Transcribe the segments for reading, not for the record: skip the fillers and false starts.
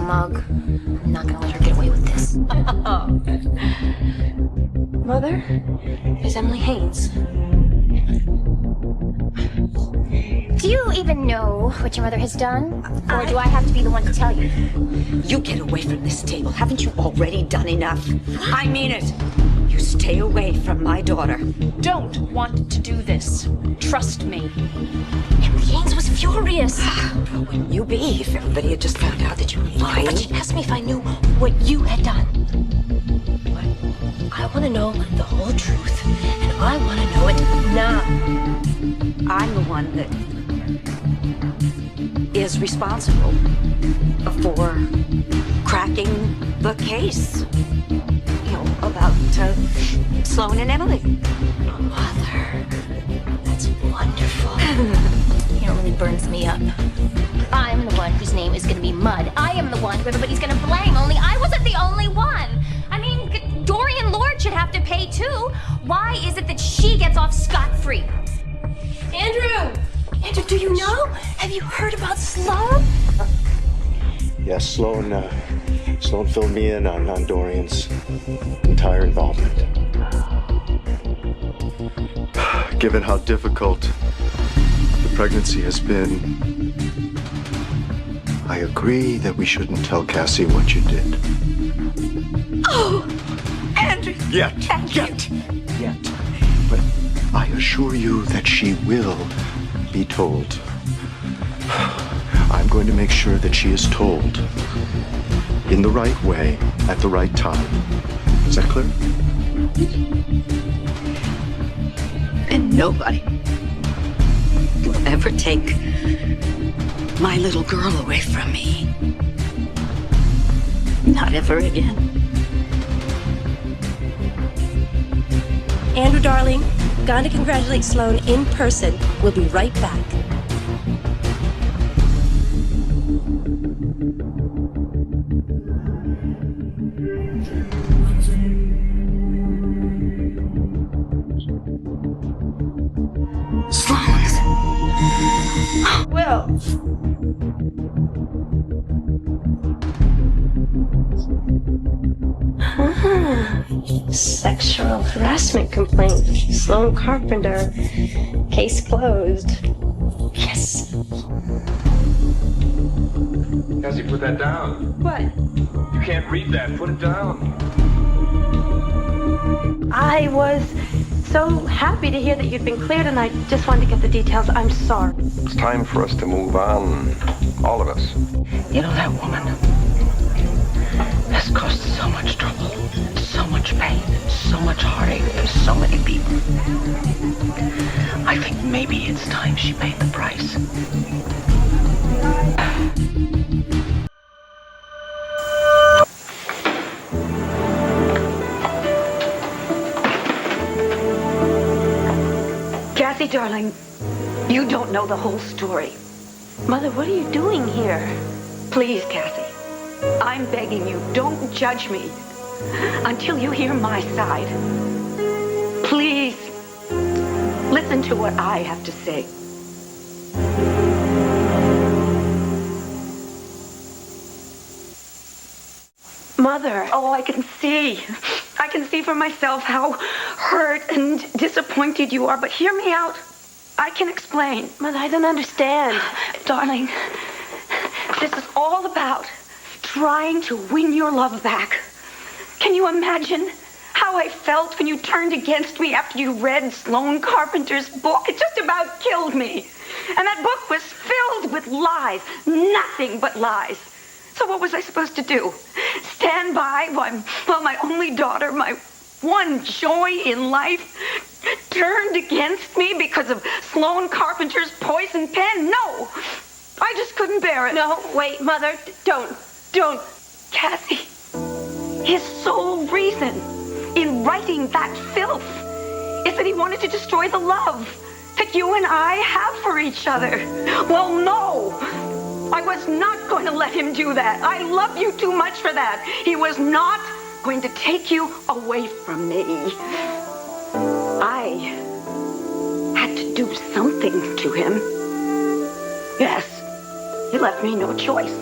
mug. I'm not gonna let her get away with this. Mother, it's Emily Haynes. Do you even know what your mother has done? Or do I have to be the one to tell you? You get away from this table. Haven't you already done enough? I mean it. You stay away from my daughter. Don't want to do this. Trust me. Emily Haynes was furious. Wouldn't you be if everybody had just found out that you were lying? But she asked me if I knew what you had done. But I want to know the whole truth, and I want to know it now. I'm the one that is responsible for cracking the case. You know, about Sloan and Emily. Mother, that's wonderful. You know, it really burns me up. I'm the one whose name is going to be Mud. I am the one who everybody's going to blame, only I wasn't the only one. I mean, Dorian Lord should have to pay too. Why is it that she gets off scot-free? Andrew! Andrew, do you know? Have you heard about Sloan? Yes, Sloan filled me in on Dorian's entire involvement. Given how difficult the pregnancy has been, I agree that we shouldn't tell Cassie what you did. Oh, Andrew! Yet. But I assure you that she will be told. I'm going to make sure that she is told in the right way at the right time. Is that clear? And nobody will ever take my little girl away from me. Not ever again. Andrew, darling, gone to congratulate Sloan in person. We'll be right back. Sloan's. Will. Sexual harassment complaint. Sloan Carpenter. Case closed. Yes. Cassie, put that down. What? You can't read that. Put it down. I was so happy to hear that you'd been cleared, and I just wanted to get the details. I'm sorry. It's time for us to move on. All of us. You know, that woman has caused so much trouble, so much pain, so much heartache to so many people. I think maybe it's time she paid the price. Cassie, darling, you don't know the whole story. Mother, what are you doing here? Please, Cassie, I'm begging you, don't judge me until you hear my side. Please, listen to what I have to say. Mother, oh, I can see for myself how hurt and disappointed you are, but hear me out. I can explain. Mother, I don't understand. Darling, this is all about trying to win your love back. Can you imagine how I felt when you turned against me after you read Sloan Carpenter's book? It just about killed me. And that book was filled with lies, nothing but lies. So what was I supposed to do? Stand by while my only daughter, my one joy in life, turned against me because of Sloan Carpenter's poison pen? No, I just couldn't bear it. No, wait, Mother, don't. Cassie, his sole reason in writing that filth is that he wanted to destroy the love that you and I have for each other. Well, no, I was not going to let him do that. I love you too much for that. He was not going to take you away from me. I had to do something to him. Yes, he left me no choice.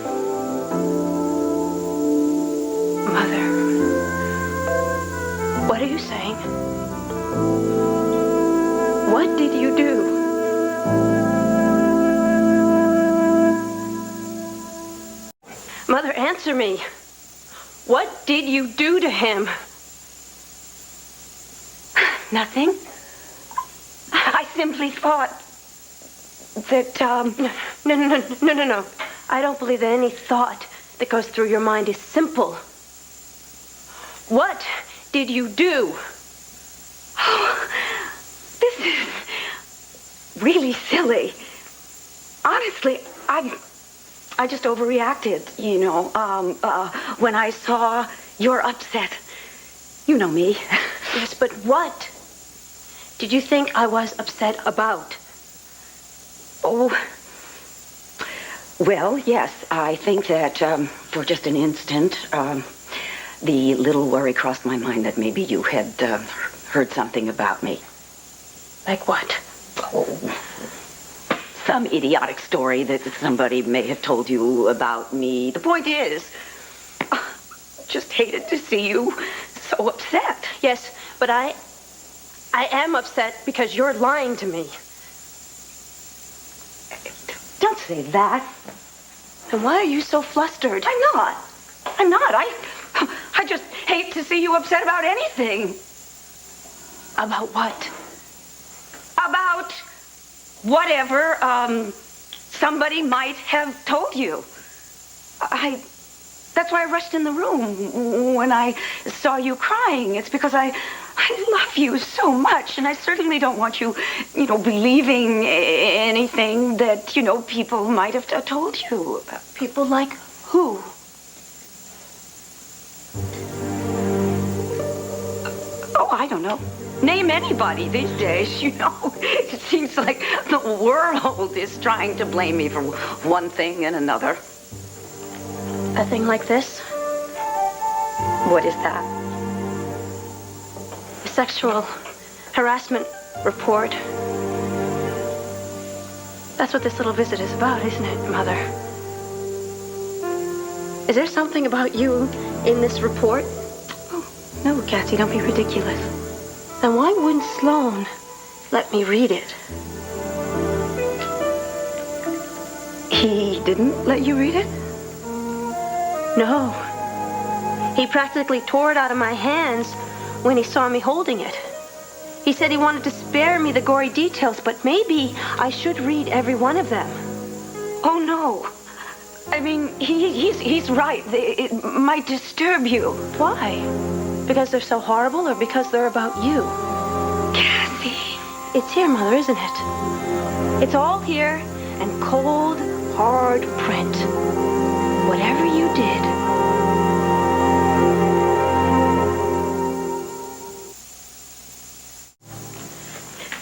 Mother, what are you saying? What did you do? Mother, answer me. What did you do to him? Nothing. I simply thought that, No. I don't believe that any thought that goes through your mind is simple. What did you do? Oh, this is really silly. Honestly, I just overreacted, you know, when I saw your upset. You know me. Yes, but what did you think I was upset about? Oh, well, yes, I think that for just an instant, the little worry crossed my mind that maybe you had heard something about me. Like what? Oh, some idiotic story that somebody may have told you about me. The point is, just hated to see you so upset. Yes, but I am upset because you're lying to me. Don't say that. Then why are you so flustered? I'm not. I just hate to see you upset about anything. About what? About whatever somebody might have told you. That's why I rushed in the room when I saw you crying. It's because I love you so much, and I certainly don't want you, believing anything that, people might have told you. People like who? Oh, I don't know. Name anybody these days, It seems like the world is trying to blame me for one thing and another. A thing like this? What is that? A sexual harassment report. That's what this little visit is about, isn't it, Mother? Is there something about you in this report? Oh, no, Cassie, don't be ridiculous. Then why wouldn't Sloan let me read it? He didn't let you read it? No. He practically tore it out of my hands when he saw me holding it. He said he wanted to spare me the gory details, but maybe I should read every one of them. Oh, no. I mean, he's right. It might disturb you. Why? Because they're so horrible or because they're about you? Cassie. It's here, Mother, isn't it? It's all here and cold, hard print. Whatever you did.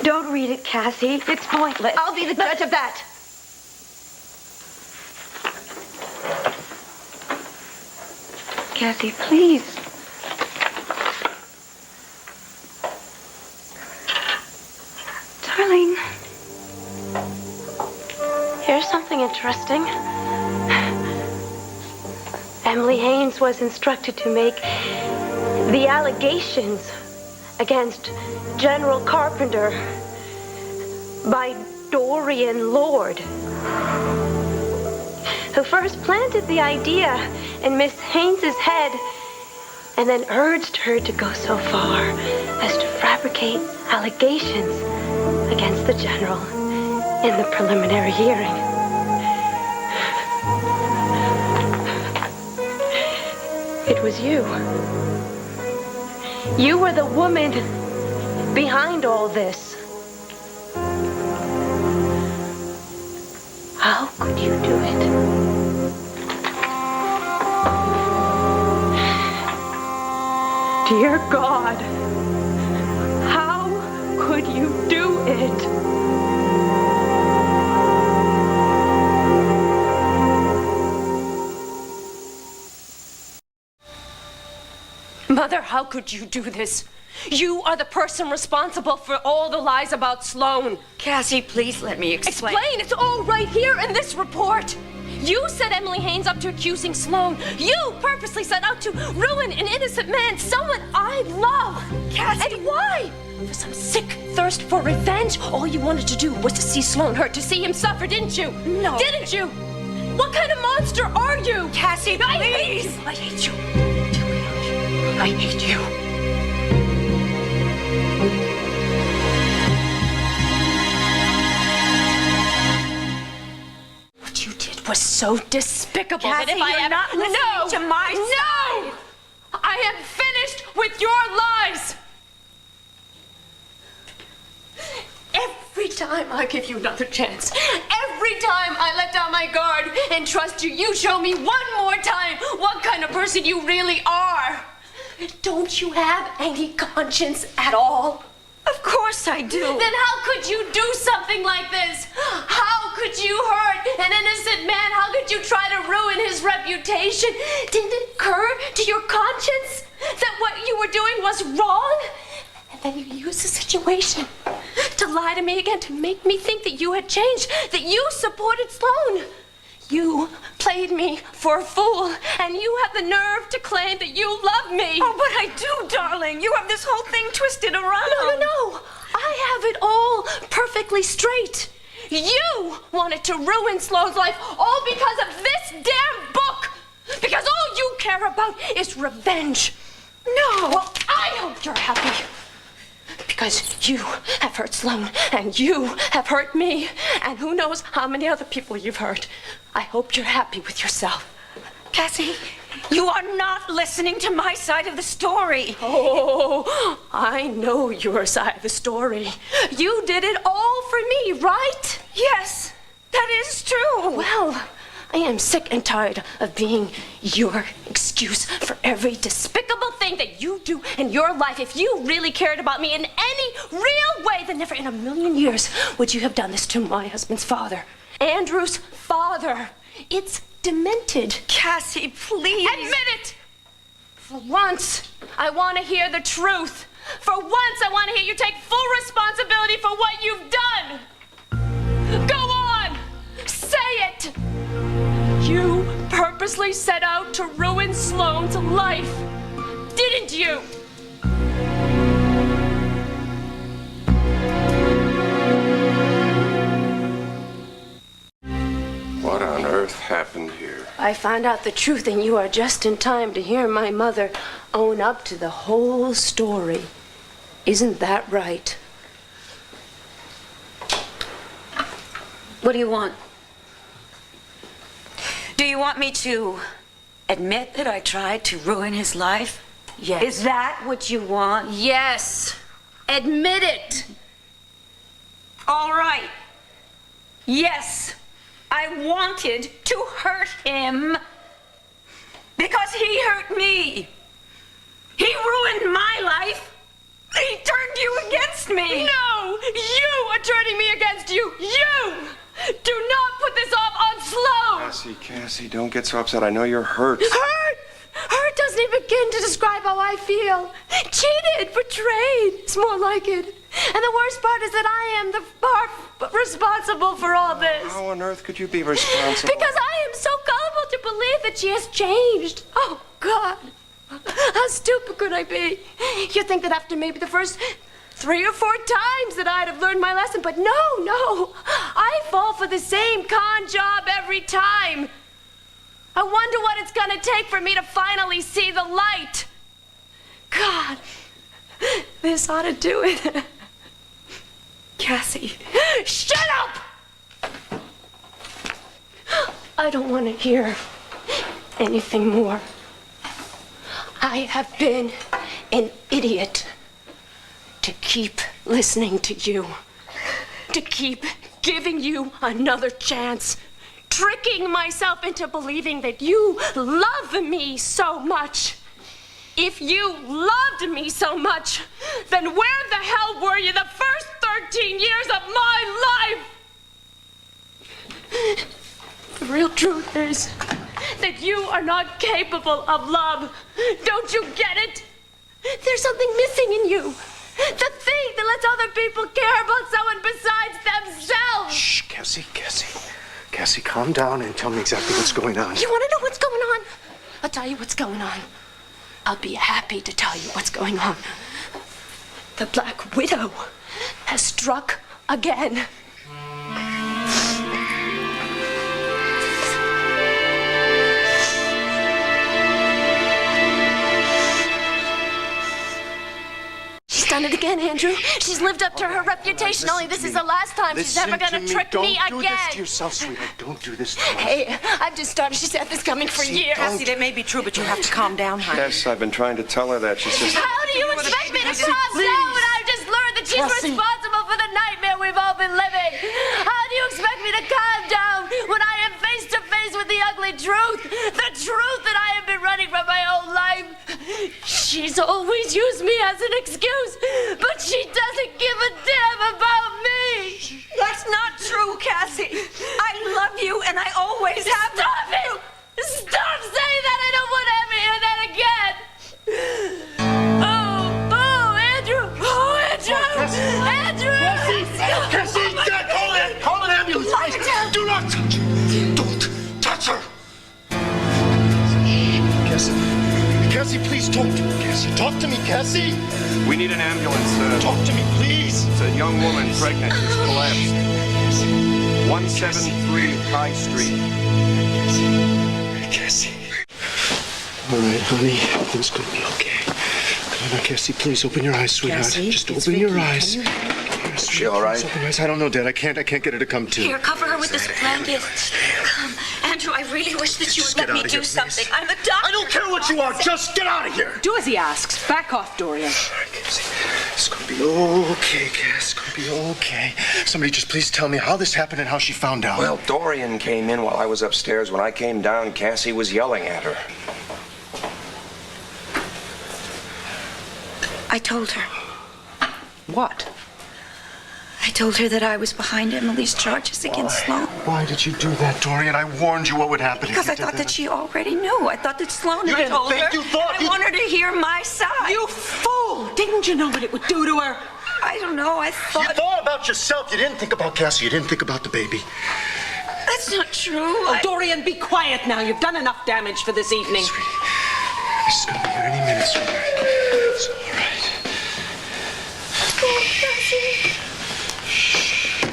Don't read it, Cassie. It's pointless. I'll be the judge of that. Cassie, please. Darling. Here's something interesting. Emily Haynes was instructed to make the allegations against General Carpenter by Dorian Lord, who first planted the idea in Miss Haynes's head and then urged her to go so far as to fabricate allegations against the general in the preliminary hearing. It was you. You were the woman behind all this. How could you do it? Dear God, how could you do it? Mother, how could you do this? You are the person responsible for all the lies about Sloan. Cassie, please let me explain. Explain? It's all right here in this report. You set Emily Haynes up to accusing Sloan. You purposely set out to ruin an innocent man, someone I love. Cassie. And why? For some sick thirst for revenge? All you wanted to do was to see Sloan hurt, to see him suffer, didn't you? No. Didn't you? What kind of monster are you? Cassie, I hate please. you. I hate you. I hate you. What you did was so despicable Cassie, that if I you're ever... not listening to my No! I am finished with your lies! Every time I give you another chance, every time I let down my guard and trust you, you show me one more time what kind of person you really are. Don't you have any conscience at all? Of course I do. Then how could you do something like this? How could you hurt an innocent man? How could you try to ruin his reputation? Didn't it occur to your conscience that what you were doing was wrong? And then you used the situation to lie to me again, to make me think that you had changed, that you supported Sloan. You played me for a fool, and you have the nerve to claim that you love me. Oh, but I do, darling. You have this whole thing twisted around. No. I have it all perfectly straight. You wanted to ruin Sloan's life all because of this damn book. Because all you care about is revenge. No. Well, I hope you're happy. Because you have hurt Sloan, and you have hurt me, and who knows how many other people you've hurt. I hope you're happy with yourself. Cassie, you are not listening to my side of the story. Oh, I know your side of the story. You did it all for me, right? Yes, that is true. Well, I am sick and tired of being your excuse for every despicable thing that you do in your life. If you really cared about me in any real way, then never in a million years would you have done this to my husband's father. Andrew's father. It's demented. Cassie, please. Admit it! For once, I want to hear the truth. For once, I want to hear you take full responsibility for what you've done. Go on! Say it! You purposely set out to ruin Sloan's life, didn't you? What on earth happened here? I found out the truth, and you are just in time to hear my mother own up to the whole story. Isn't that right? What do you want? Do you want me to admit that I tried to ruin his life? Yes. Is that what you want? Yes. Admit it. All right. Yes, I wanted to hurt him because he hurt me. He ruined my life. He turned you against me. No! You are turning me against you! You! Do not put this off on Sloan! Cassie, don't get so upset. I know you're hurt. Hurt! Hurt doesn't even begin to describe how I feel. Cheated, betrayed. It's more like it. And the worst part is that I am the part responsible for all this. How on earth could you be responsible? Because I am so gullible to believe that she has changed. Oh, God. How stupid could I be? You'd think that after maybe the first 3 or 4 times that I'd have learned my lesson, but no. I fall for the same con job every time. I wonder what it's gonna take for me to finally see the light. God, this ought to do it. Cassie, shut up! I don't want to hear anything more. I have been an idiot to keep listening to you, to keep giving you another chance, tricking myself into believing that you love me so much. If you loved me so much, then where the hell were you the first 13 years of my life? The real truth is that you are not capable of love. Don't you get it? There's something missing in you. The thing that lets other people care about someone besides themselves. Shh, Cassie, calm calm down and tell me exactly what's going on. You want to know what's going on? I'll tell you what's going on. I'll be happy to tell you what's going on. The Black Widow has struck again. She's done it again, Andrew. She's lived up to her reputation. Only this is the last time she's ever gonna trick me again. Don't do this to yourself, sweetheart. Don't do this to us. Hey, I've just started. She's had this coming for years. Cassie, that may be true, but you have to calm down, honey. Yes, I've been trying to tell her that. She's just... How do you expect me to calm down when I've just learned that she's responsible for the nightmare we've all been living? How do you expect me to calm down when I am face to face with the ugly truth? The truth that I have been running from my whole life. She's always used me as an excuse, but she doesn't give a damn about me. That's not true, Cassie. I love you, and I always have. Stop it! Stop saying that! I don't want to ever hear that again! Oh, Andrew! Oh, Andrew! Andrew! Cassie, call an ambulance! Do not touch her! Don't touch her! Cassie, please talk to me. Cassie, talk to me, Cassie! We need an ambulance. Talk to me, please! It's a young woman, pregnant. She's collapsed. 173 High Street. Cassie. All right, honey. Everything's gonna be okay. Come on now, Cassie, please open your eyes, sweetheart. Cassie, just it's open your Vicky. eyes. Is she all right? Open your eyes. I don't know, Dad. I can't get her to come to. Here, cover her with this blanket. Come, Andrew, I really wish that you would Just let get me out of do here, please. something. I'm a doctor. I don't care what you are. Just get out of here. Do as he asks. Back off, Dorian. All right, Cassie. It's gonna be okay, Cass. It's gonna be okay. Somebody just please tell me how this happened and how she found out. Well, Dorian came in while I was upstairs. When I came down, Cassie was yelling at her. I told her. What? I told her that I was behind Emily's charges against Sloan. Why did you do that, Dorian? I warned you what would happen. Because if you I did thought that she already knew. I thought that Sloan You had didn't told think, her. you thought I you- want her to hear my side. You fool! Didn't you know what it would do to her? I don't know. I You thought... thought about yourself. You didn't think about Cassie. You didn't think about the baby. That's not true. Oh, Dorian, be quiet now. You've done enough damage for this evening. Sweetie, this is gonna be here any minute, sweetheart. It's all right.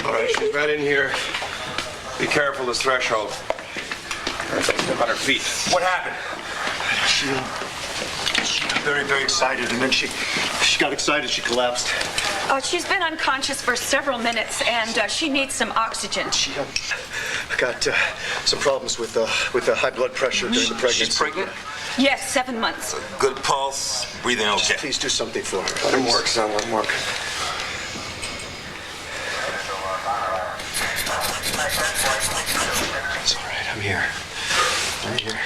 All right, she's right in here. Be careful, this threshold. Step on her feet. What happened? She got very, very excited, and then she got excited. She collapsed. She's been unconscious for several minutes, and she needs some oxygen. She got some problems with high blood pressure during the pregnancy. She's pregnant? Yes, 7 months. Good pulse, breathing okay. Please do something for her. Let him work, son. Let him work. It's all right. I'm here. I'm here.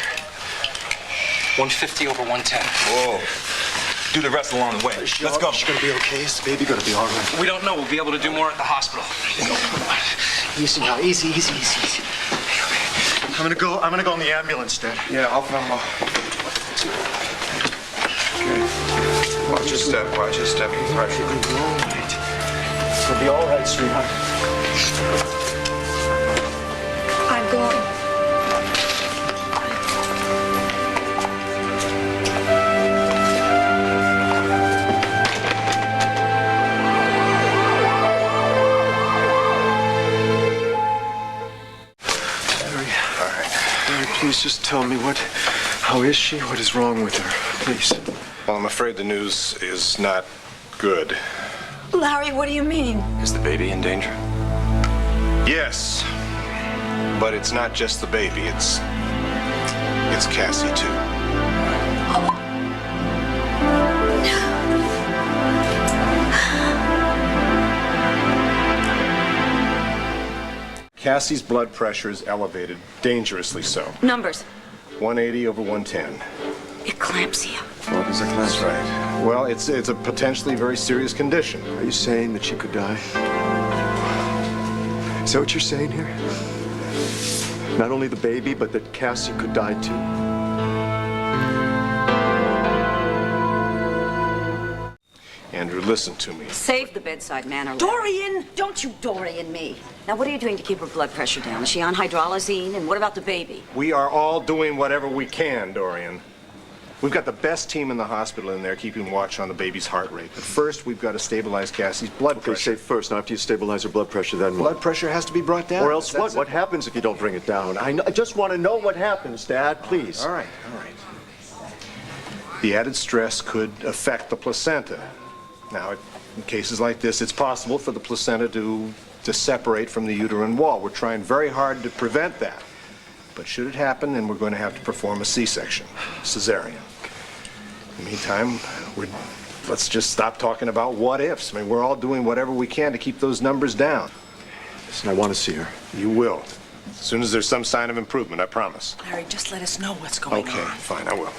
150 over 110. Whoa. Do the rest along the way. Let's go. She's gonna be okay. Is the baby gonna be all right? We don't know. We'll be able to do more at the hospital. Easy now. Easy. I'm gonna go in the ambulance, Dad. Yeah, I'll follow. Okay. Watch your step. Watch your step. Threshold. It's gonna be all right. It's gonna be all right, sweetheart. I'm going. Please just tell me how is she? What is wrong with her? Please. Well, I'm afraid the news is not good. Larry, what do you mean? Is the baby in danger? Yes. But it's not just the baby. It's Cassie, too. Cassie's blood pressure is elevated, dangerously so. Numbers. 180 over 110. Eclampsia. What is eclampsia? That's right. Well, it's a potentially very serious condition. Are you saying that she could die? Is that what you're saying here? Not only the baby, but that Cassie could die too? Andrew, Andrew, listen to me. Save the bedside manner. Larry. Dorian! Don't you Dorian me. Now, what are you doing to keep her blood pressure down? Is she on hydralazine? And what about the baby? We are all doing whatever we can, Dorian. We've got the best team in the hospital in there keeping watch on the baby's heart rate. But first, we've got to stabilize Cassie's blood Okay, pressure. say first. Now, after you stabilize her blood pressure, then what? Blood pressure has to be brought down. Or else That's what? it. What happens if you don't bring it down? I just want to know what happens, Dad, please. All right, all right. The added stress could affect the placenta. Now, in cases like this, it's possible for the placenta to separate from the uterine wall. We're trying very hard to prevent that. But should it happen, then we're going to have to perform a C-section, cesarean. In the meantime, let's just stop talking about what ifs. I mean, we're all doing whatever we can to keep those numbers down. Listen, I want to see her. You will. As soon as there's some sign of improvement, I promise. Larry, just let us know what's going on. Okay, fine, I will.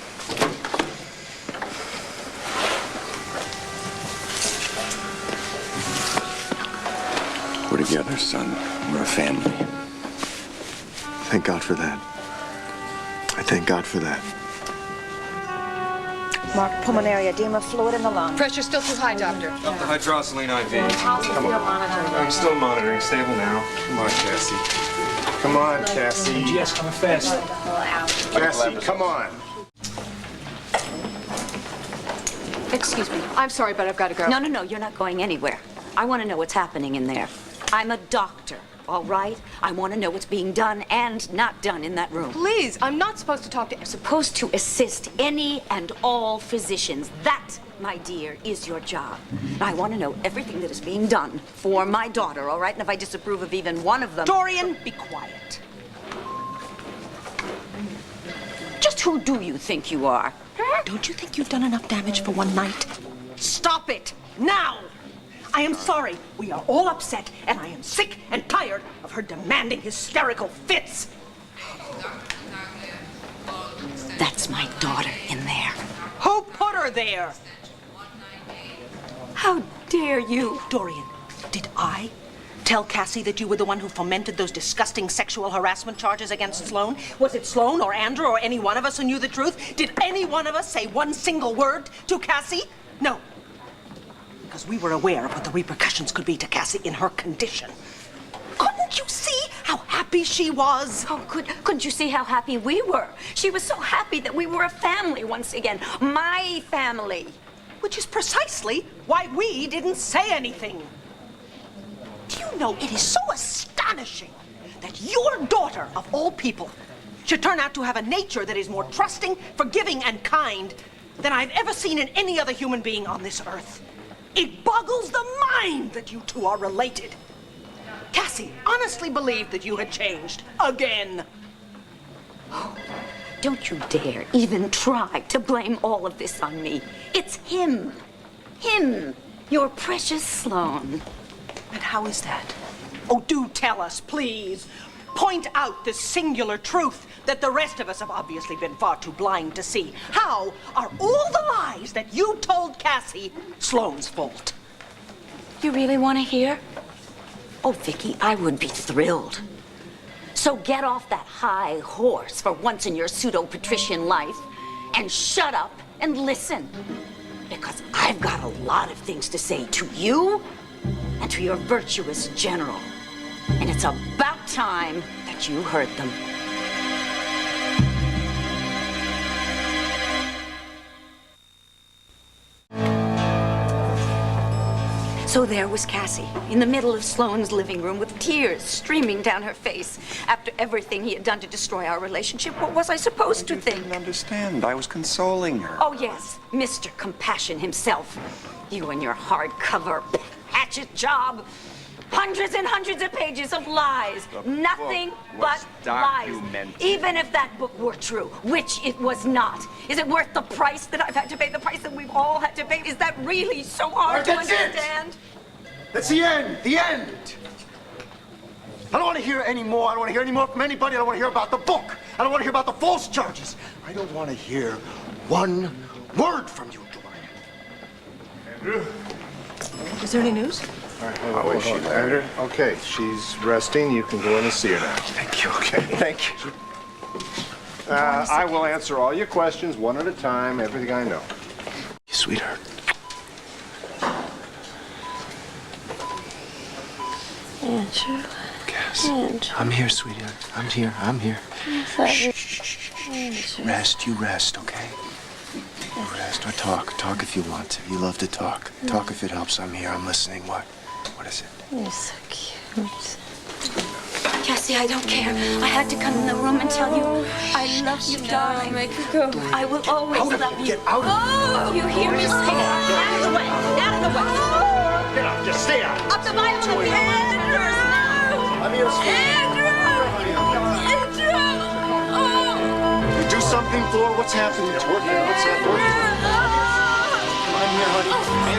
We're together, son. We're a family. Thank God for that. I thank God for that. Mark, pulmonary edema, fluid in the lung. Pressure's still too high, doctor. Up the hydrosaline IV. Come on. I'm still monitoring. Stable now. Come on, Cassie. Come on, Cassie. Yes, coming fast. Cassie, come on. Excuse me. I'm sorry, but I've got to go. No, you're not going anywhere. I want to know what's happening in there. I'm a doctor, all right? I want to know what's being done and not done in that room. Please, I'm not supposed to talk to... You're supposed to assist any and all physicians. That, my dear, is your job. And I want to know everything that is being done for my daughter, all right? And if I disapprove of even one of them... Dorian, be quiet. Just who do you think you are? Don't you think you've done enough damage for one night? Stop it, now! I am sorry. We are all upset, and I am sick and tired of her demanding hysterical fits. That's my daughter in there. Who put her there? How dare you? Dorian, did I tell Cassie that you were the one who fomented those disgusting sexual harassment charges against Sloan? Was it Sloan or Andrew or any one of us who knew the truth? Did any one of us say one single word to Cassie? No. Because we were aware of what the repercussions could be to Cassie in her condition. Couldn't you see how happy she was? Oh, couldn't you see how happy we were? She was so happy that we were a family once again. My family. Which is precisely why we didn't say anything. Do you know, it is so astonishing that your daughter, of all people, should turn out to have a nature that is more trusting, forgiving, and kind than I've ever seen in any other human being on this earth. It boggles the mind that you two are related. Cassie honestly believed that you had changed again. Oh, don't you dare even try to blame all of this on me. It's him. Him, your precious Sloan. And how is that? Oh, do tell us, please. Point out the singular truth that the rest of us have obviously been far too blind to see. How are all the lies that you told Cassie Sloan's fault? You really want to hear? Oh, Vicky, I would be thrilled. So get off that high horse for once in your pseudo-patrician life and shut up and listen. Because I've got a lot of things to say to you and to your virtuous general. And it's about time that you heard them. So there was Cassie, in the middle of Sloan's living room with tears streaming down her face. After everything he had done to destroy our relationship, what was I supposed to think? I didn't understand. I was consoling her. Oh, yes, Mr. Compassion himself. You and your hardcover hatchet job. Hundreds and hundreds of pages of lies. Nothing but lies. Even if that book were true, which it was not. Is it worth the price that I've had to pay, the price that we've all had to pay? Is that really so hard to understand? That's the end. The end. I don't want to hear any more. I don't want to hear any more from anybody. I don't want to hear about the book. I don't want to hear about the false charges. I don't want to hear one word from you, Dorian. Andrew? Is there any news? All right, hold on. Andrew? Okay, she's resting. You can go in and see her now. Thank you. Okay. Thank you. I will answer all your questions one at a time, everything I know. Sweetheart. Andrew. Cass, Andrew. I'm here, sweetie. I'm here. I'm here. Rest. You rest, okay? You rest or talk. Talk if you want to. You love to talk. Talk if it helps. I'm here. I'm listening. What? What is it? You're so cute. Cassie, I don't care. I had to come in the room and tell you I love you, darling. Make her go. I will always love you. Get out of here. Oh, you hear me say it? Out of the way. Out of the way. Get out. Just stay out. Up the Bible of the Andrew. I'm here, sweetie. You do something, Thor? What's happening? It's working. What's happening? I'm here, honey.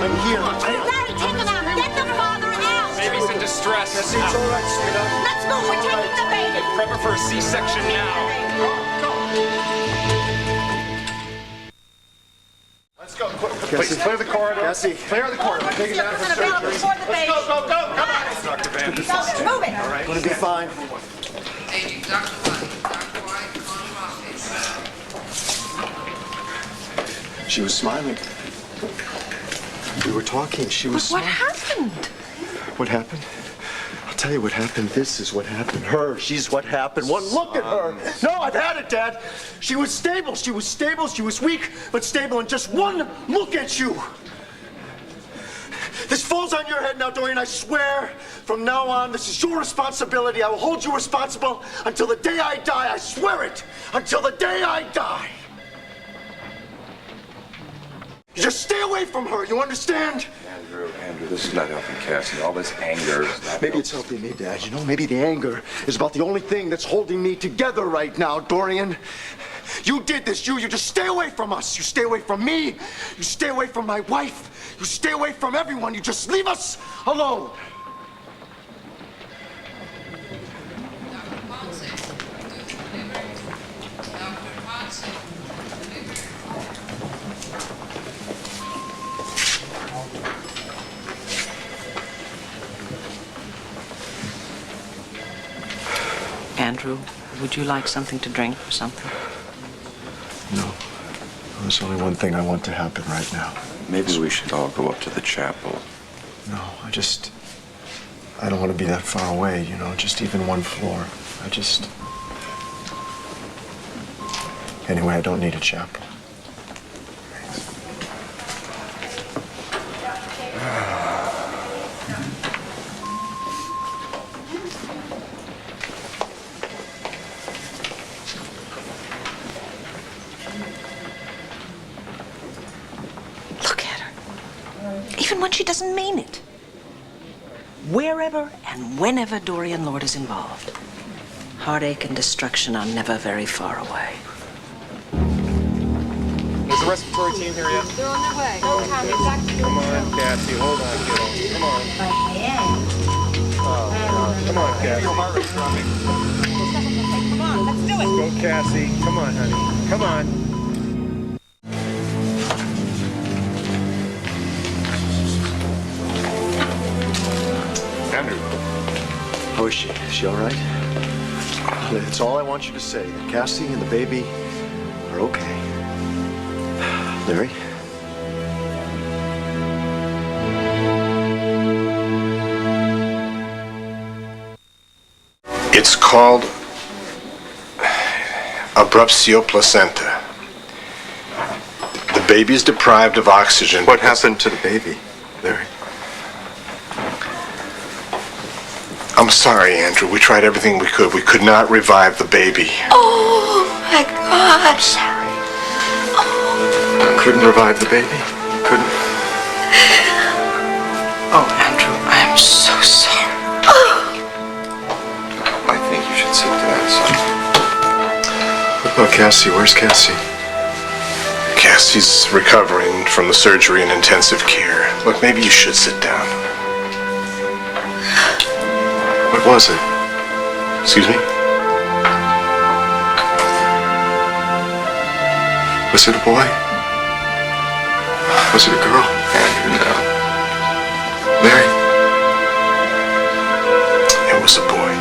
I'm here. Larry, take him out. Get the father out. Baby's in distress. Yes, it's all right, sweetheart. Let's move. We're taking the baby. Prep her for a C-section now. Let's go. Please clear the corridor. Cassie. Clear the corridor. We're taking down for surgery. Let's go. Come on. Dr. Van. Move it. All right. Gonna be fine. Hey, Dr. White. Dr. White, call him off. She was smiling. We were talking. She was What smiling. happened? What happened? I'll tell you what happened. This is what happened. Her. She's what happened. One look at her. No, I've had it, Dad. She was stable. She was stable. She was weak, but stable. And just one look at you. This falls on your head now, Dorian. I swear, from now on, this is your responsibility. I will hold you responsible until the day I die. I swear it. Until the day I die. You just stay away from her. You understand? Andrew, this is not helping Cassie. All this anger is not Maybe it's helping me, Dad. You know, maybe the anger is about the only thing that's holding me together right now, Dorian. You did this. You just stay away from us. You stay away from me. You stay away from my wife. You stay away from everyone. You just leave us alone. Dr. Ponce. Dr. Ponce. Andrew, would you like something to drink or something? No. There's only one thing I want to happen right now. Maybe we should all go up to the chapel. No, I don't want to be that far away, you know, just even one floor. Anyway, I don't need a chapel. Look at her. Even when she doesn't mean it. Wherever and whenever Dorian Lord is involved, heartache and destruction are never very far away. Is the respiratory team here yet? They're on their way. Go, Tommy. Back to Come on, Cassie. Hold on, kiddo. Come on. Oh, God. Come on, Cassie. Come on, let's do it. Go, Cassie. Come on, honey. Come on. Andrew. How is she? Is she all right? It's all I want you to say, that Cassie and the baby are okay. Larry? It's called abruptio placenta. The baby is deprived of oxygen. What happened to the baby, Larry? I'm sorry, Andrew. We tried everything we could. We could not revive the baby. Oh, my God. I'm sorry. Couldn't revive the baby? Couldn't? Oh, Andrew, I am so sorry. I think you should sit down, son. What about Cassie? Where's Cassie? Cassie's recovering from the surgery in intensive care. Look, maybe you should sit down. What was it? Excuse me? Was it a boy? Was it a girl? Andrew, no. Larry? It was a boy.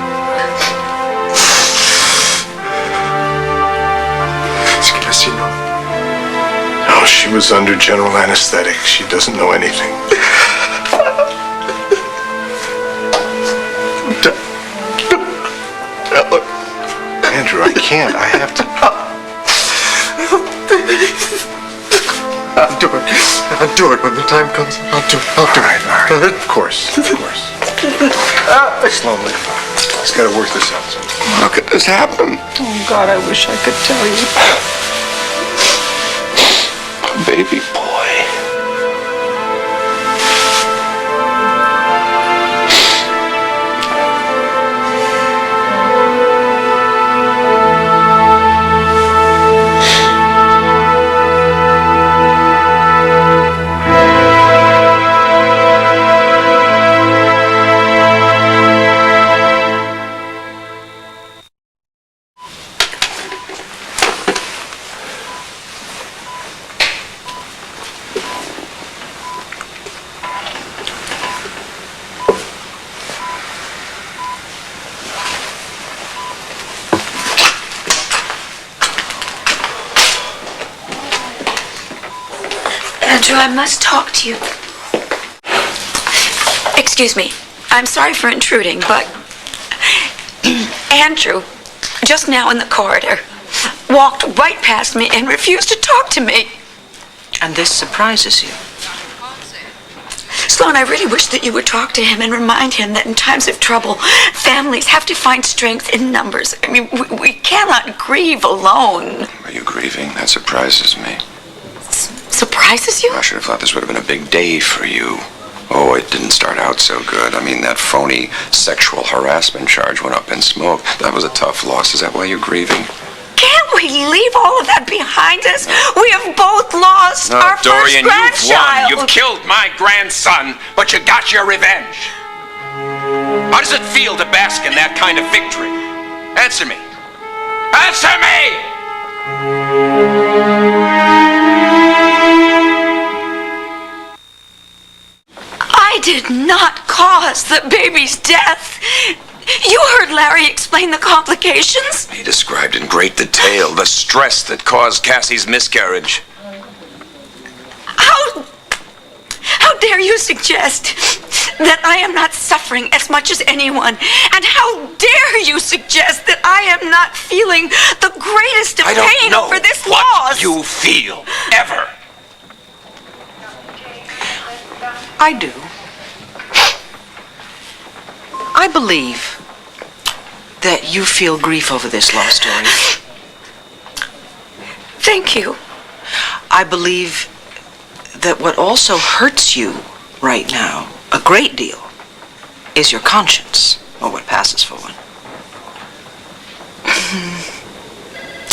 Does Cassie know? No, she was under general anesthetic. She doesn't know anything. Andrew, I can't. I have to. I'll do it when the time comes. I'll do it. All right. Of course. Slowly. Just gotta work this out. How could this happen? Oh, God, I wish I could tell you. Baby boy. Andrew, I must talk to you. Excuse me. I'm sorry for intruding, but Andrew, just now in the corridor, walked right past me and refused to talk to me. And this surprises you? Sloan, I really wish that you would talk to him and remind him that in times of trouble, families have to find strength in numbers. I mean, we cannot grieve alone. Are you grieving? That surprises me. Surprises you? I should have thought this would have been a big day for you. Oh, it didn't start out so good. I mean, that phony sexual harassment charge went up in smoke. That was a tough loss. Is that why you're grieving? Can't we leave all of that behind us? We have both lost No, our Dorian, first you've won. grandchild. You've killed my grandson, but you got your revenge. How does it feel to bask in that kind of victory? Answer me. Answer me! I did not cause the baby's death. You heard Larry explain the complications. He described in great detail the stress that caused Cassie's miscarriage. How dare you suggest that I am not suffering as much as anyone? And how dare you suggest that I am not feeling the greatest of I don't pain know over this what loss? you feel, ever. I do. I believe that you feel grief over this loss, Dorian. Thank you. I believe that what also hurts you right now, a great deal, is your conscience, or what passes for one.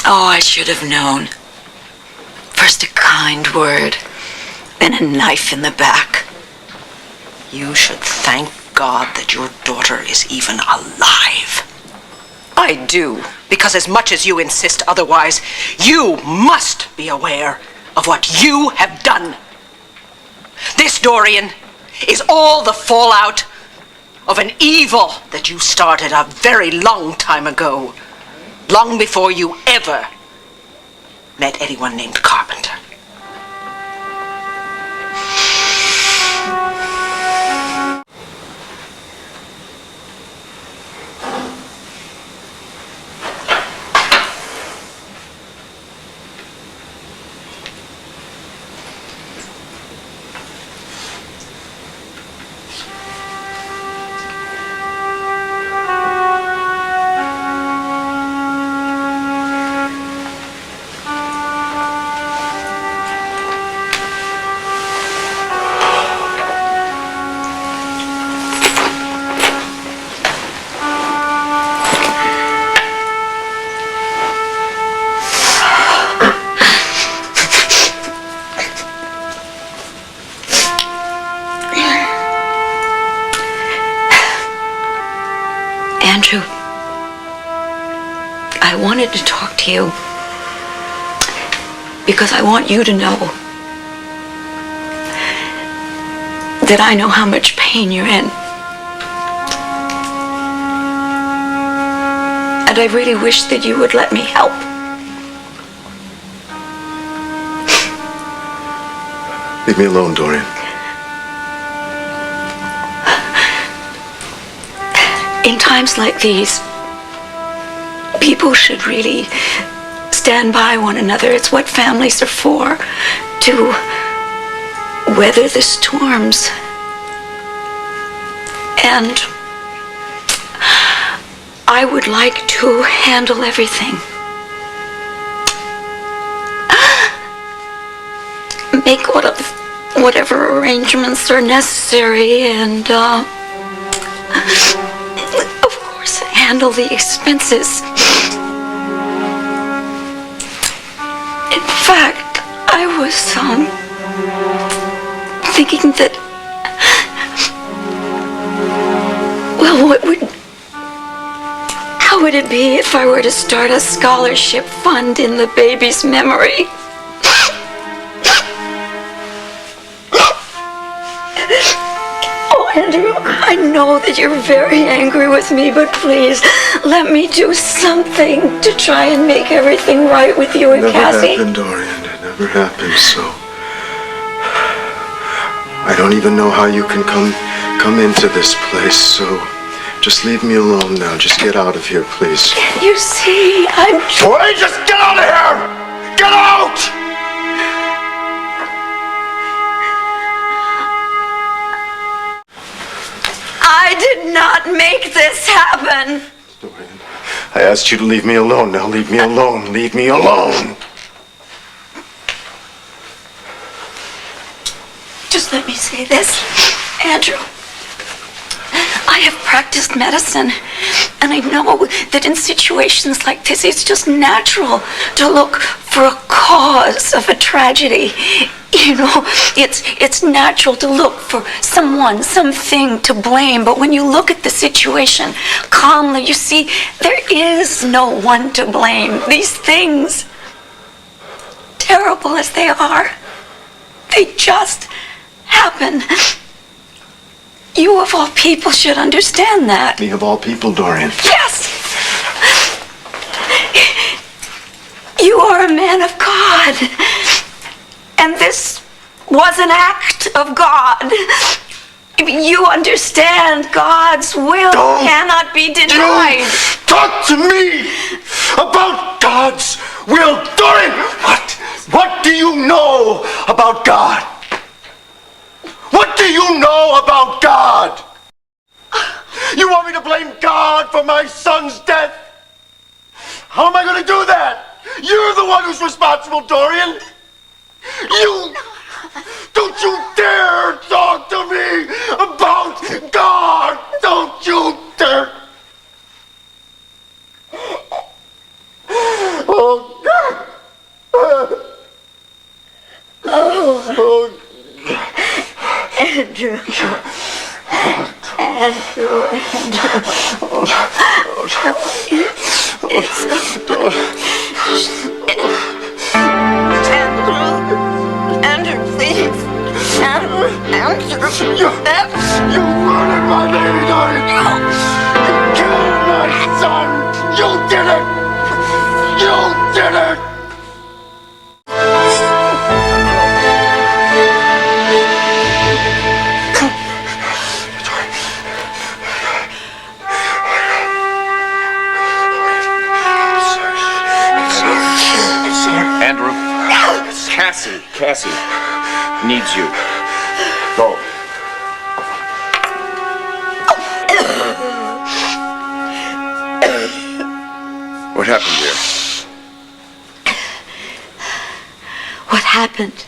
Oh, I should have known. First a kind word, then a knife in the back. You should thank God that your daughter is even alive. I do. Because as much as you insist otherwise, you must be aware of what you have done. This, Dorian, is all the fallout of an evil that you started a very long time ago, long before you ever met anyone named Carpenter. Andrew, I wanted to talk to you because I want you to know that I know how much pain you're in. And I really wish that you would let me help. Leave me alone, Dorian. In times like these, people should really stand by one another. It's what families are for, to weather the storms. And I would like to handle everything. Make whatever arrangements are necessary, and of course, handle the expenses. In fact, I was thinking that, well, how would it be if I were to start a scholarship fund in the baby's memory? Andrew, I know that you're very angry with me, but please, let me do something to try and make everything right with you and Cassie. It never happened, Dorian. It never happened, so... I don't even know how you can come into this place, so... Just leave me alone now. Just get out of here, please. You see, I'm... Tori, just get out of here! Get out! I did not make this happen. Dorian, I asked you to leave me alone. Now leave me alone. Leave me alone. Just let me say this, Andrew. I have practiced medicine, and I know that in situations like this, it's just natural to look for a cause of a tragedy. You know, it's natural to look for someone, something to blame, but when you look at the situation calmly, you see there is no one to blame. These things, terrible as they are, they just happen. You of all people should understand that. Me of all people, Dorian. Yes! You are a man of God. And this was an act of God. You understand God's will cannot be denied. Talk to me about God's will. Dorian, what do you know about God? What do you know about God? You want me to blame God for my son's death? How am I going to do that? You're the one who's responsible, Dorian. Don't you dare talk to me about God! Don't you dare! Oh, God! Oh, Andrew. Andrew, please. Andrew. You ruined my baby, Dorian! You killed my son! You did it! You did it! Andrew, Cassie needs you. Go. What happened here? What happened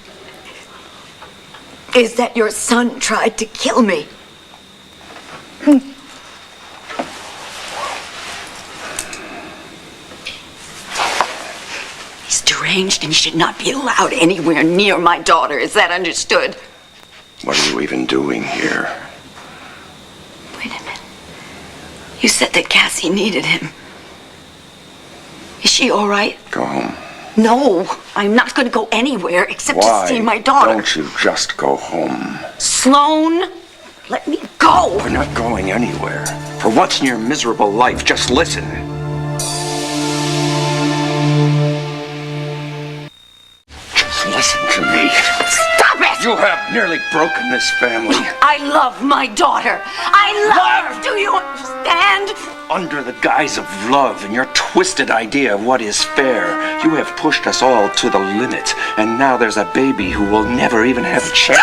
is that your son tried to kill me. He's deranged and he should not be allowed anywhere near my daughter. Is that understood? What are you even doing here? Wait a minute. You said that Cassie needed him. Is she all right? Go home. No, I'm not going to go anywhere except Why to see my daughter. don't you just go home? Sloan, let me go. We're not going anywhere. For once in your miserable life, just listen. Just listen to me. Stop it! You have nearly broken this family. I love my daughter. I love her. Do you understand? Under the guise of love and your twisted idea of what is fair, you have pushed us all to the limit. And now there's a baby who will never even have a chance.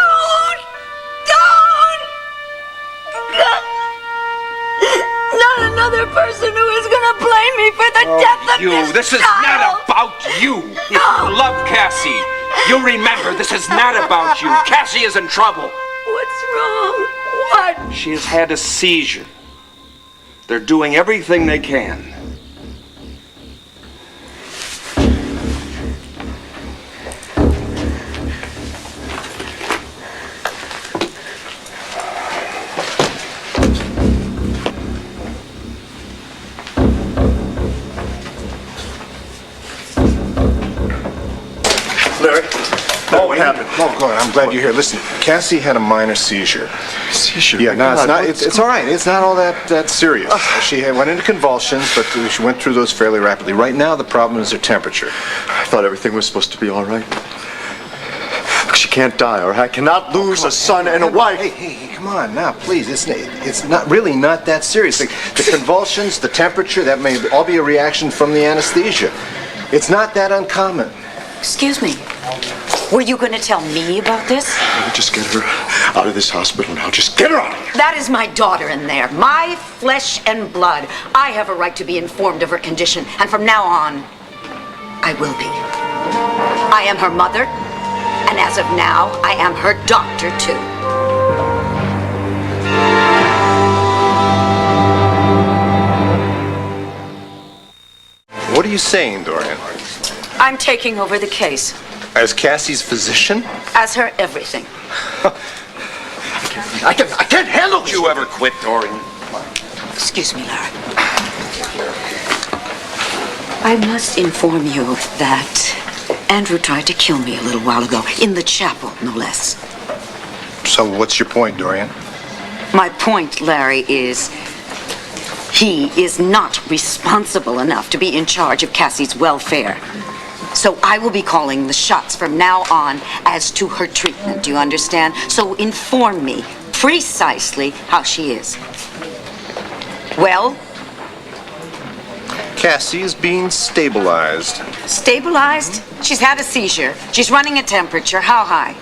Not another person who is gonna blame me for the death of You, this is not about you. If you love Cassie, you remember this is not about you. Cassie is in trouble. What's wrong? What? She has had a seizure. They're doing everything they can. Larry? What happened? Oh, go ahead. I'm glad you're here. Listen, Cassie had a minor seizure. Seizure? Yeah, no, it's God, not. what's It's all right. It's not all that serious. She went into convulsions, but she went through those fairly rapidly. Right now, the problem is her temperature. I thought everything was supposed to be all right. She can't die, or I cannot lose a son and a wife. Hey, come on now, please. It's not really not that serious. The convulsions, the temperature, that may all be a reaction from the anesthesia. It's not that uncommon. Excuse me. Were you going to tell me about this? Just get her out of this hospital now. Just get her out of here. That is my daughter in there. My flesh and blood. I have a right to be informed of her condition. And from now on, I will be. I am her mother. And as of now, I am her doctor, too. What are you saying, Dorian? I'm taking over the case. As Cassie's physician? As her everything. I can't handle this. Don't you ever quit, Dorian? Excuse me, Larry. I must inform you that Andrew tried to kill me a little while ago, in the chapel, no less. So what's your point, Dorian? My point, Larry, is he is not responsible enough to be in charge of Cassie's welfare. So I will be calling the shots from now on as to her treatment, do you understand? So inform me precisely how she is. Well? Cassie is being stabilized. Stabilized? She's had a seizure. She's running a temperature. How high?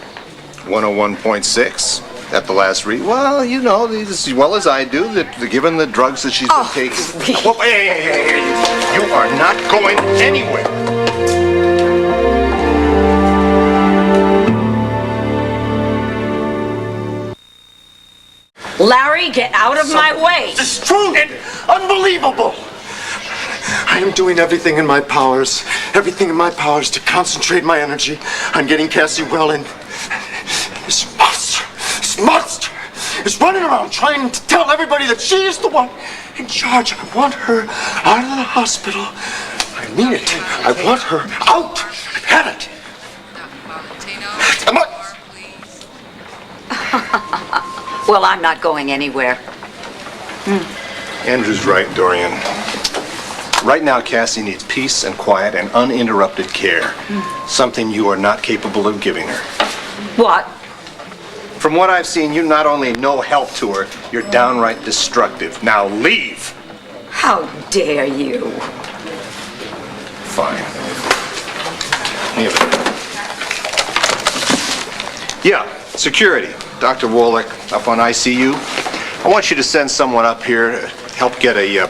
101.6 at the last read. Well, you know as well as I do that given the drugs that she's been taking. Well, hey. You are not going anywhere. Larry, get out of my way. It's true and unbelievable. I am doing everything in my powers to concentrate my energy on getting Cassie well, and this monster is running around trying to tell everybody that she is the one in charge. I want her out of the hospital. I mean it. I want her out. I've had it. I'm not. Well, I'm not going anywhere. Andrew's right, Dorian. Right now, Cassie needs peace and quiet and uninterrupted care. Something you are not capable of giving her. What? From what I've seen, you not only no help to her, you're downright destructive. Now leave! How dare you? Fine. Here. Yeah, security. Dr. Wallach up on ICU. I want you to send someone up here to help get an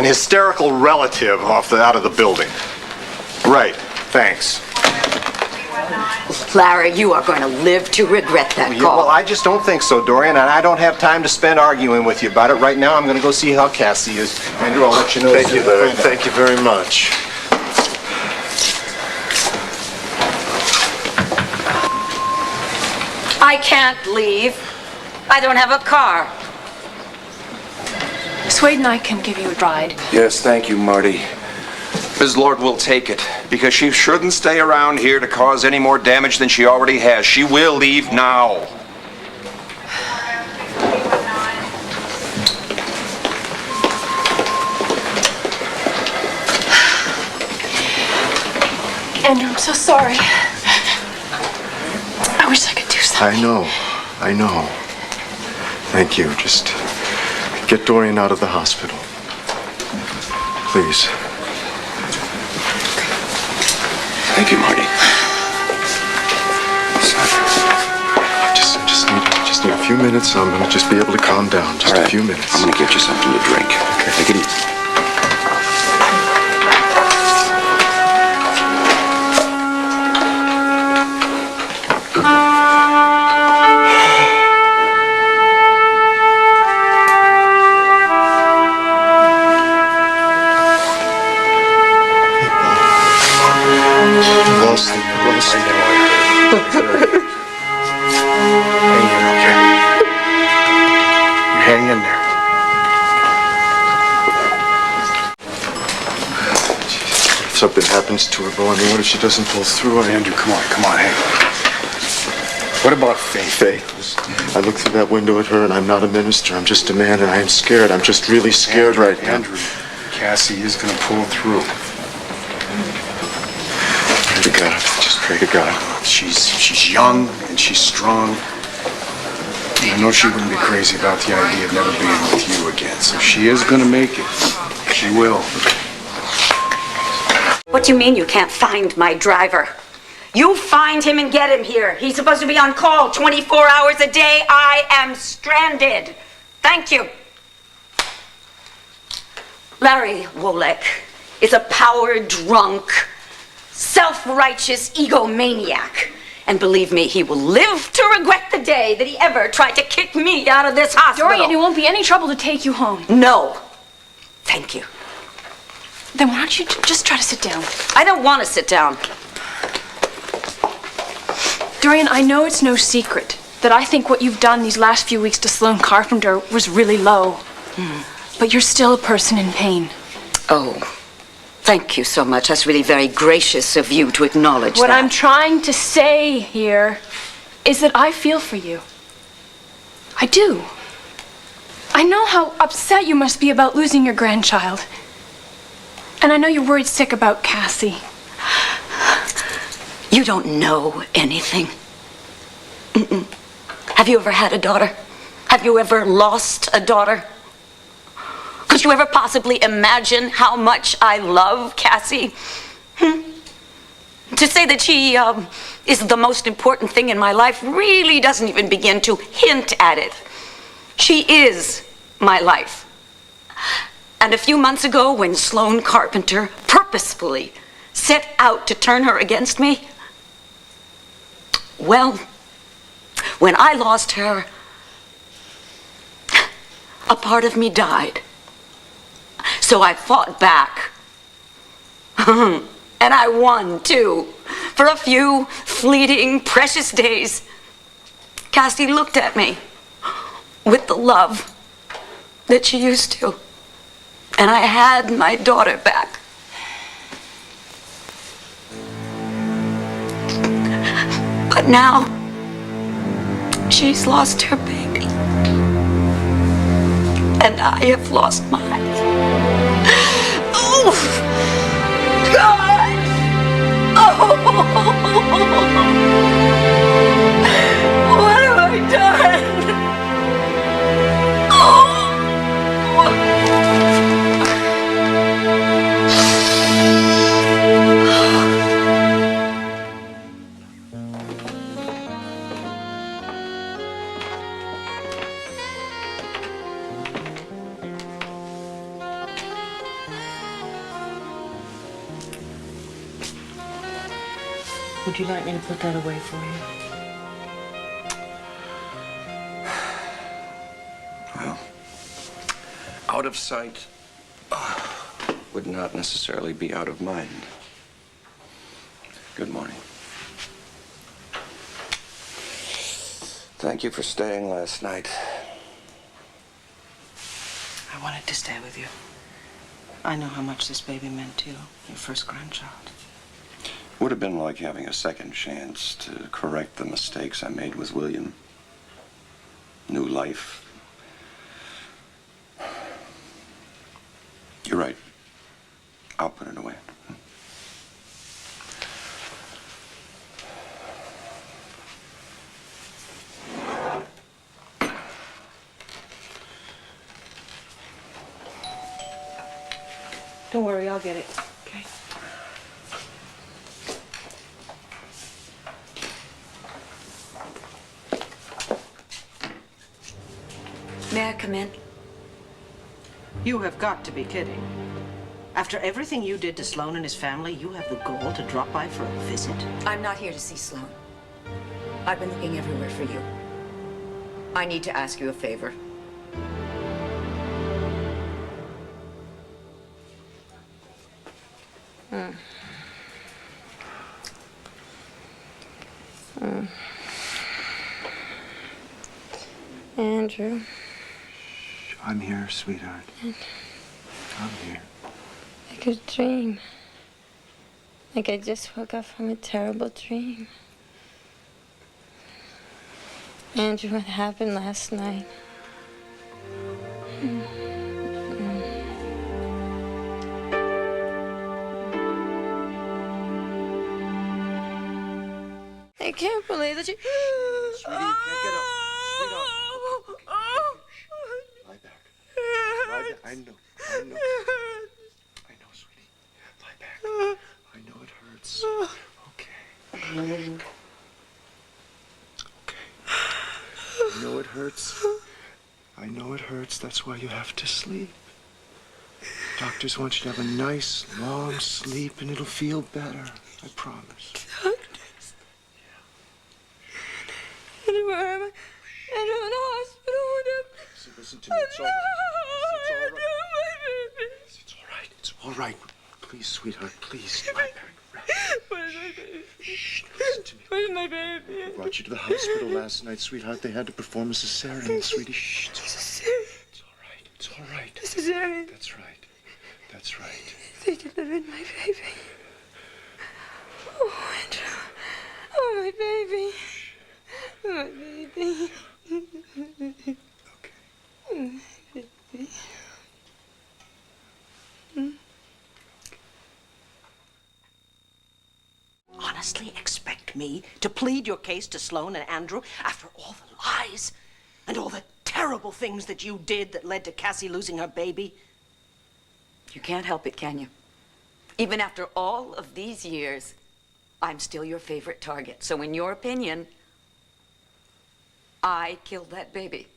hysterical relative out of the building. Right, thanks. Larry, you are going to live to regret that Yeah, call. well, I just don't think so, Dorian, and I don't have time to spend arguing with you about it. Right now, I'm going to go see how Cassie is. Andrew, I'll let you know. Thank you, Larry. Thank you very much. I can't leave. I don't have a car. Miss Wade and I can give you a ride. Yes, thank you, Marty. Ms. Lord will take it, because she shouldn't stay around here to cause any more damage than she already has. She will leave now. Andrew, I'm so sorry. I wish I could do something. I know. Thank you. Just get Dorian out of the hospital. Please. Thank you, Marty. I just need a few minutes. I'm gonna just be able to calm down. Just a few minutes. I'm gonna get you something to drink. Okay. Take it easy. Hang in there. If something happens to her, Bo, I mean, what if she doesn't pull through? Andrew, come on, hey. What about Faith? I look through that window at her, and I'm not a minister. I'm just a man, and I am scared. I'm just really scared right now. Andrew, Cassie is gonna pull through. Pray to God. Just pray to God. She's young and she's strong. I know she wouldn't be crazy about the idea of never being with you again. So she is gonna make it. She will. What do you mean you can't find my driver? You find him and get him here. He's supposed to be on call 24 hours a day. I am stranded. Thank you. Larry Wolek is a power-drunk, self-righteous egomaniac. And believe me, he will live to regret the day that he ever tried to kick me out of this hospital. Dorian, it won't be any trouble to take you home. No. Thank you. Then why don't you just try to sit down? I don't want to sit down. Dorian, I know it's no secret that I think what you've done these last few weeks to Sloane Carpenter was really low. But you're still a person in pain. Oh, thank you so much. That's really very gracious of you to acknowledge What that. I'm trying to say here is that I feel for you. I do. I know how upset you must be about losing your grandchild. And I know you're worried sick about Cassie. You don't know anything. Mm-mm. Have you ever had a daughter? Have you ever lost a daughter? Could you ever possibly imagine how much I love Cassie? To say that she is the most important thing in my life really doesn't even begin to hint at it. She is my life. And a few months ago, when Sloane Carpenter purposefully set out to turn her against me, well, when I lost her, a part of me died. So I fought back. And I won, too. For a few fleeting, precious days, Cassie looked at me with the love that she used to. And I had my daughter back. But now, she's lost her baby. And I have lost mine. Oh, God! Oh, what have I done? Oh, what? Would you like me to put that away for you? Well, out of sight would not necessarily be out of mind. Good morning. Thank you for staying last night. I wanted to stay with you. I know how much this baby meant to you, your first grandchild. Would have been like having a second chance to correct the mistakes I made with William. New life. You're right. I'll put it away. Don't worry, I'll get it. Okay. May I come in? You have got to be kidding. After everything you did to Sloan and his family, you have the gall to drop by for a visit? I'm not here to see Sloan. I've been looking everywhere for you. I need to ask you a favor. Andrew. I'm here, sweetheart. I'm here. I could dream. Like I just woke up from a terrible dream. Andrew, what happened last night? I can't believe that you... Sweetie, you can't get up. Sweetheart. Lie back. Lie back. I know. I know. I know, sweetie. Lie back. I know it hurts. Okay. Okay. I know it hurts. I know it hurts. That's why you have to sleep. Doctors want you to have a nice, long sleep, and it'll feel better. I promise. And where am I? I'm in the hospital. Listen to me. It's all right. It's all right. It's all right. Please, sweetheart. Please. Lie back. Where's my baby? Shh. Listen to me. Where's my baby? I brought you to the hospital last night, sweetheart. They had to perform a cesarean, sweetie. Shh. It's all right. It's all right. A cesarean? That's right. That's right. They delivered my baby. Oh, Andrew. Oh, my baby. My baby. Okay. My baby. Honestly expect me to plead your case to Sloan and Andrew after all the lies and all the terrible things that you did that led to Cassie losing her baby? You can't help it, can you? Even after all of these years, I'm still your favorite target. So in your opinion, I killed that baby.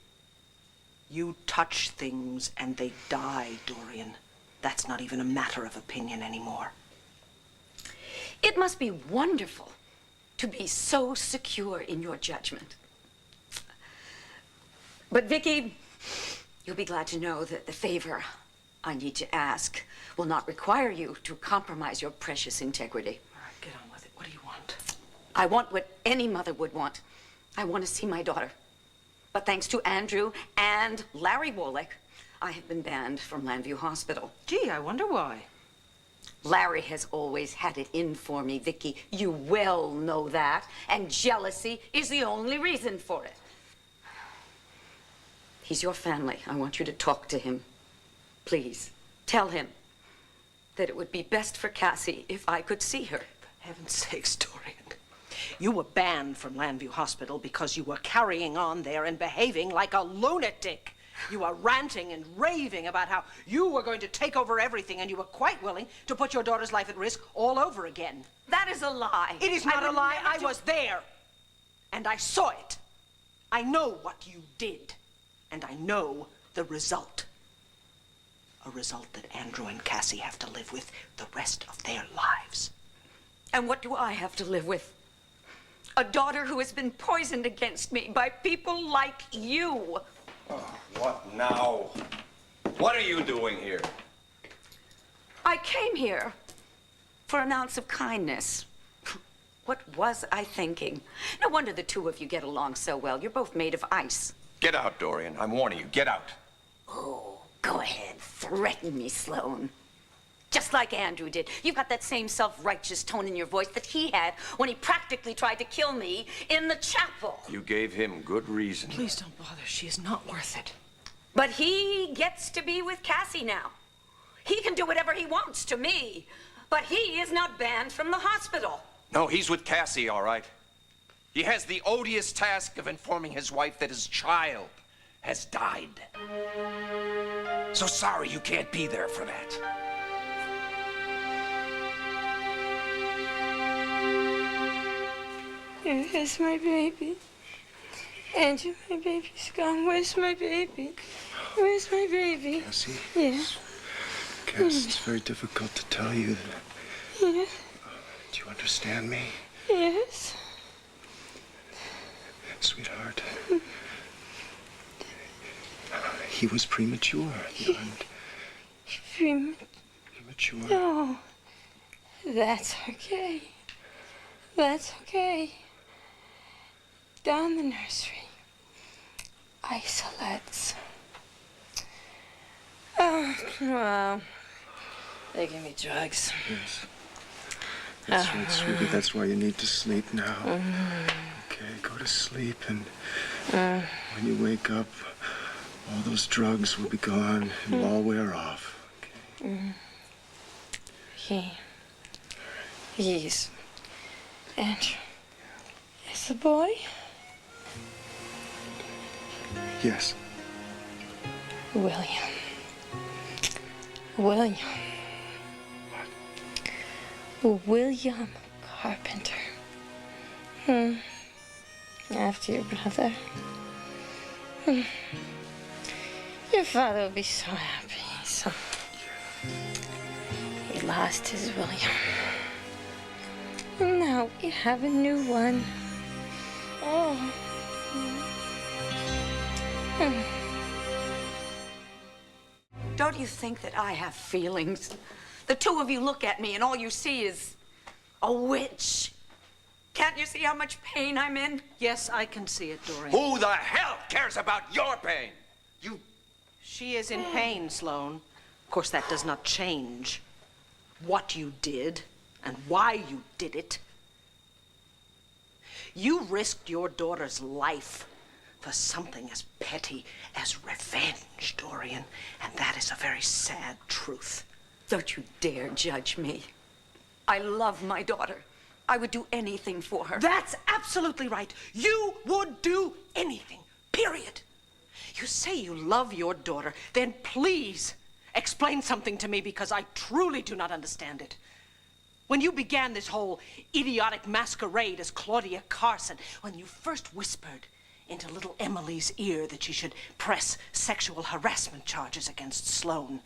You touch things and they die, Dorian. That's not even a matter of opinion anymore. It must be wonderful to be so secure in your judgment. But Vicky, you'll be glad to know that the favor I need to ask will not require you to compromise your precious integrity. All right, get on with it. What do you want? I want what any mother would want. I want to see my daughter. But thanks to Andrew and Larry Wallach, I have been banned from Landview Hospital. Gee, I wonder why. Larry has always had it in for me, Vicky. You well know that. And jealousy is the only reason for it. He's your family. I want you to talk to him. Please, tell him that it would be best for Cassie if I could see her. For heaven's sakes, Dorian. You were banned from Landview Hospital because you were carrying on there and behaving like a lunatic. You were ranting and raving about how you were going to take over everything, and you were quite willing to put your daughter's life at risk all over again. That is a lie. It is not a lie. I was there, and I saw it. I know what you did, and I know the result. A result that Andrew and Cassie have to live with the rest of their lives. And what do I have to live with? A daughter who has been poisoned against me by people like you. Oh, what now? What are you doing here? I came here for an ounce of kindness. What was I thinking? No wonder the two of you get along so well. You're both made of ice. Get out, Dorian. I'm warning you. Get out. Oh, go ahead. Threaten me, Sloan. Just like Andrew did. You've got that same self-righteous tone in your voice that he had when he practically tried to kill me in the chapel. You gave him good reason. Please don't bother. She is not worth it. But he gets to be with Cassie now. He can do whatever he wants to me. But he is not banned from the hospital. No, he's with Cassie, all right. He has the odious task of informing his wife that his child has died. So sorry you can't be there for that. Where's my baby? Andrew, my baby's gone. Where's my baby? Where's my baby? Cassie? Yeah. Cass, it's very difficult to tell you that. Yeah. Do you understand me? Yes. Sweetheart. He was premature. Premature. No. That's okay. That's okay. Down the nursery. Isolates. Oh, well. They give me drugs. Yes. That's right, sweetie. That's why you need to sleep now. Okay, go to sleep, and when you wake up, all those drugs will be gone and will all wear off. Okay? He's Andrew. Is a boy? Yes. William. William. What? William Carpenter. After your brother. Your father will be so happy. So he lost his William. And now we have a new one. Oh. Don't you think that I have feelings? The two of you look at me and all you see is a witch. Can't you see how much pain I'm in? Yes, I can see it, Dorian. Who the hell cares about your pain? She is in pain, Sloane. Of course, that does not change what you did and why you did it. You risked your daughter's life for something as petty as revenge, Dorian, and that is a very sad truth. Don't you dare judge me. I love my daughter. I would do anything for her. That's absolutely right. You would do anything, period. You say you love your daughter, then please explain something to me, because I truly do not understand it. When you began this whole idiotic masquerade as Claudia Carson, when you first whispered into little Emily's ear that she should press sexual harassment charges against Sloane,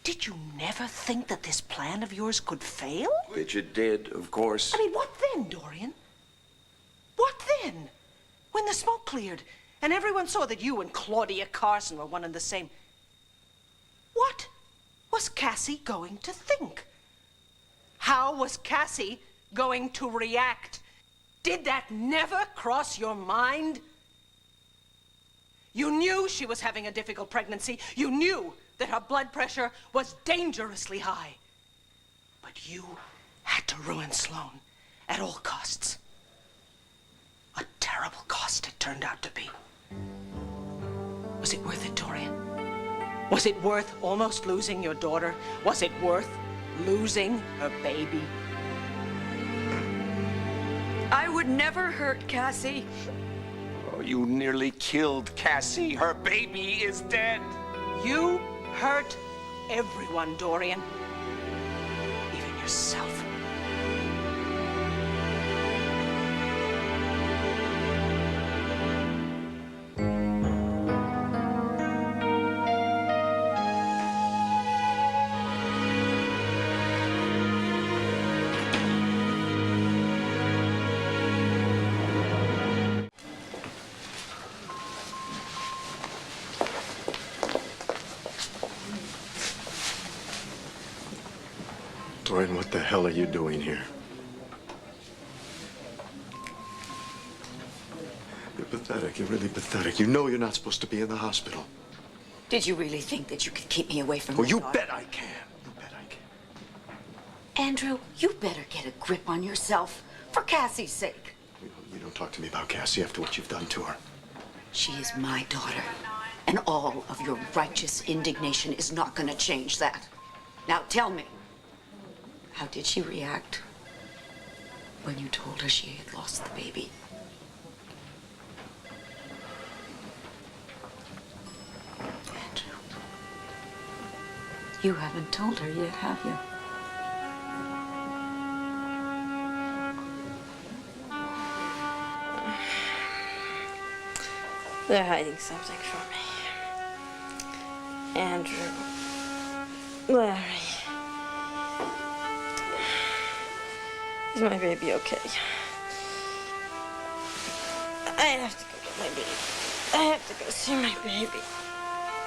did you never think that this plan of yours could fail? Which it did, of course. I mean, what then, Dorian? What then? When the smoke cleared and everyone saw that you and Claudia Carson were one and the same, what was Cassie going to think? How was Cassie going to react? Did that never cross your mind? You knew she was having a difficult pregnancy. You knew that her blood pressure was dangerously high. But you had to ruin Sloane at all costs. A terrible cost it turned out to be. Was it worth it, Dorian? Was it worth almost losing your daughter? Was it worth losing her baby? I would never hurt Cassie. Oh, you nearly killed Cassie. Her baby is dead. You hurt everyone, Dorian. Even yourself. Dorian, what the hell are you doing here? You're pathetic. You're really pathetic. You know you're not supposed to be in the hospital. Did you really think that you could keep me away from Well, my you daughter? bet I can. You bet I can. Andrew, you better get a grip on yourself, for Cassie's sake. You don't talk to me about Cassie after what you've done to her. She is my daughter, and all of your righteous indignation is not going to change that. Now tell me, how did she react when you told her she had lost the baby? Andrew, you haven't told her yet, have you? They're hiding something from me. Andrew. Larry. Is my baby okay? I have to go get my baby. I have to go see my baby.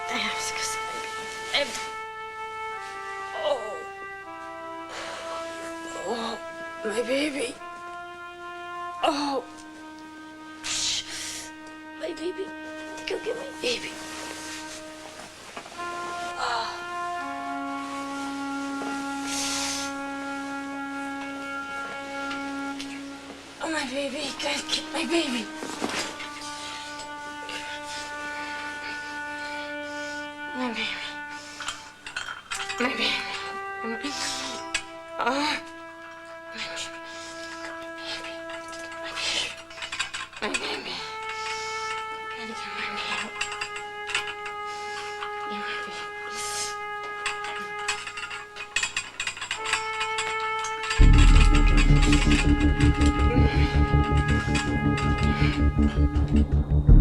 I have to go see my baby. I have to... Oh, my baby. Oh. My baby. Go get my baby. Oh, my baby. Gotta get my baby. My baby. My baby. Oh. My baby. Gotta get my baby. Yeah, my baby.